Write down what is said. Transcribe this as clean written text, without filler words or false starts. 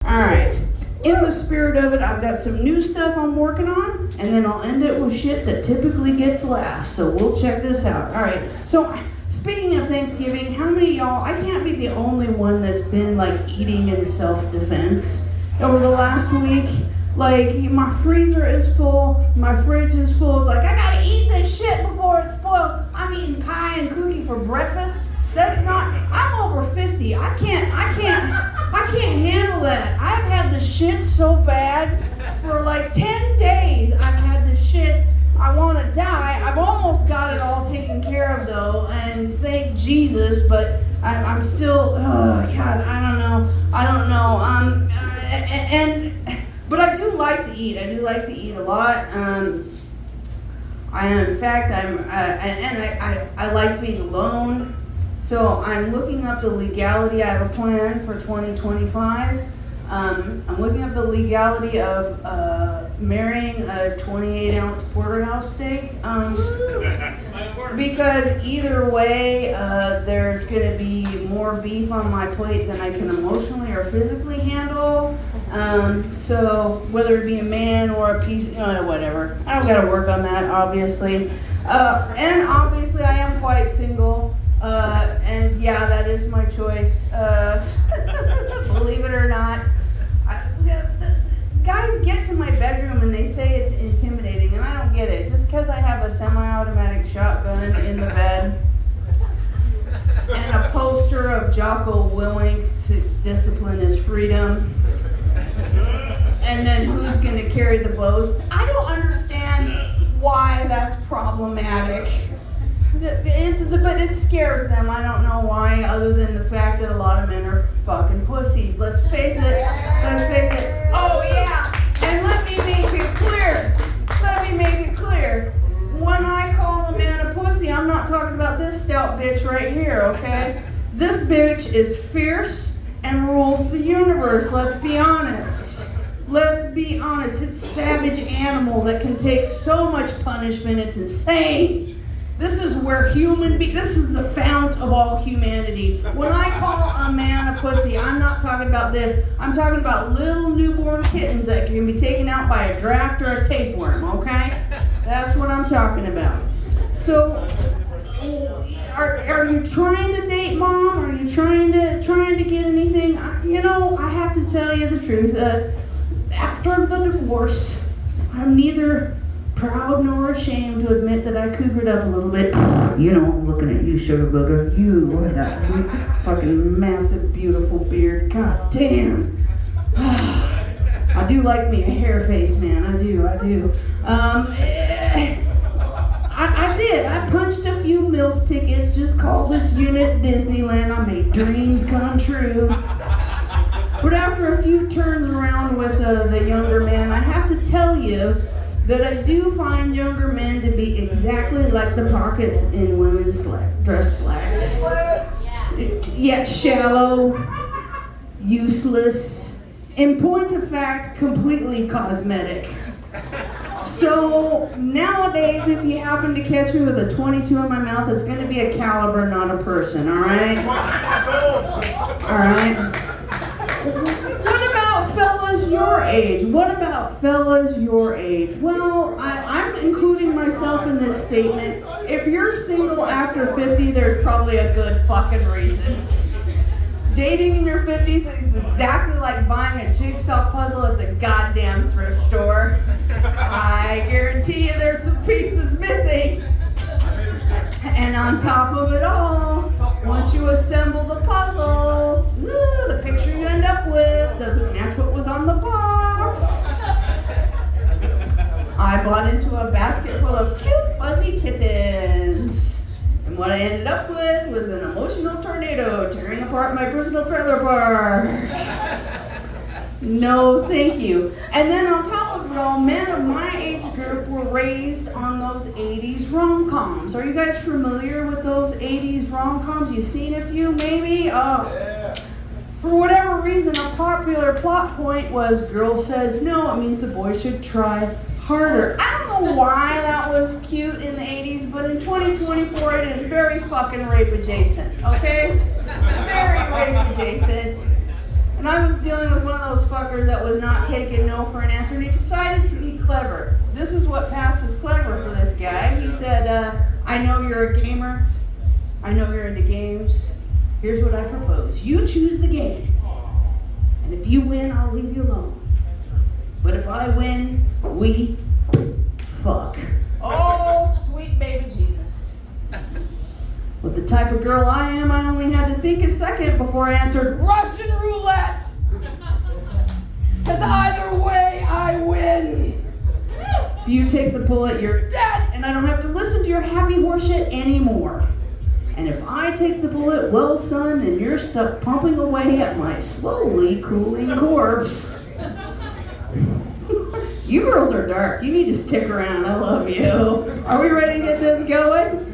Alright. In the spirit of it, I've got some new stuff I'm working on, and then I'll end it with shit that typically gets last. So we'll check this out. Alright. So speaking of Thanksgiving, how many of y'all, I can't be the only one that's been like eating in self-defense over the last week. Like, my freezer is full, my fridge is full. It's like, I gotta eat this shit before it spoils. I'm eating pie and cookie for breakfast. That's not, I'm over 50. I can't handle that. I've had the shits so bad for like 10 days. I've had the shits. I want to die. I've almost got it all taken care of though, and thank Jesus, but I'm still, oh God, I don't know. But I do like to eat. I do like to eat a lot. I like being alone. So I'm looking up the legality. I have a plan for 2025. I'm looking up the legality of marrying a 28-ounce porterhouse steak. Because either way, there's going to be more beef on my plate than I can emotionally or physically handle. So whether it be a man or a piece, whatever. I've got to work on that, obviously. And obviously I am quite single. And yeah, that is my choice. Believe it or not. Guys get to my bedroom and they say it's intimidating, and I don't get it. Just because I have a semi-automatic shotgun in the bed and a poster of Jocko Willink, discipline is freedom, and then who's going to carry the boast? I don't understand why that's problematic. But it scares them. I don't know why, other than the fact that a lot of men are fucking pussies. Let's face it. Oh yeah, and let me make it clear. When I call a man a pussy, I'm not talking about this stout bitch right here, okay? This bitch is fierce and rules the universe. Let's be honest. It's a savage animal that can take so much punishment. It's insane. This is where this is the fount of all humanity. When I call a man a pussy, I'm not talking about this. I'm talking about little newborn kittens that can be taken out by a draft or a tapeworm, okay? That's what I'm talking about. So, are you trying to date, Mom? Are you trying to get anything? I have to tell you the truth. After the divorce, I'm neither proud nor ashamed to admit that I cougared up a little bit. I'm looking at you, sugar booger. You with that fucking massive, beautiful beard. God damn. I do like me a hair face, man. I do. I did. I punched a few MILF tickets. Just call this unit Disneyland. I made dreams come true. But after a few turns around with the younger man, I have to tell you that I do find younger men to be exactly like the pockets in women's dress slacks. Yet shallow, useless, in point of fact, completely cosmetic. So nowadays, if you happen to catch me with a 22 in my mouth, it's going to be a caliber, not a person, all right? All right? What about fellas your age? Well, I'm including myself in this statement. If you're single after 50, there's probably a good fucking reason. Dating in your 50s is exactly like buying a jigsaw puzzle at the goddamn thrift store. I guarantee you there's some pieces missing. And on top of it all, once you assemble the puzzle, the picture you end up with doesn't match what was on the box. I bought into a basket full of cute fuzzy kittens. And what I ended up with was an emotional tornado tearing apart my personal trailer park. No, thank you. And then on top of it all, men of my age group were raised on those 80s rom-coms. Are you guys familiar with those 80s rom-coms? You seen a few, maybe? Yeah. For whatever reason, a popular plot point was girl says no, it means the boy should try harder. I don't know why that was cute in the 80s, but in 2024 it is very fucking rape adjacent, okay? Very rape adjacent. And I was dealing with one of those fuckers that was not taking no for an answer, and he decided to be clever. This is what passed as clever for this guy. He said, I know you're a gamer. I know you're into games. Here's what I propose. You choose the game. And if you win, I'll leave you alone. But if I win, we fuck. Oh, sweet baby Jesus. With the type of girl I am, I only had to think a second before I answered Russian roulette. Because either way, I win. If you take the bullet, you're dead, and I don't have to listen to your happy horseshit anymore. And if I take the bullet, well, son, then you're stuck pumping away at my slowly cooling corpse. You girls are dark. You need to stick around. I love you. Are we ready to get this going?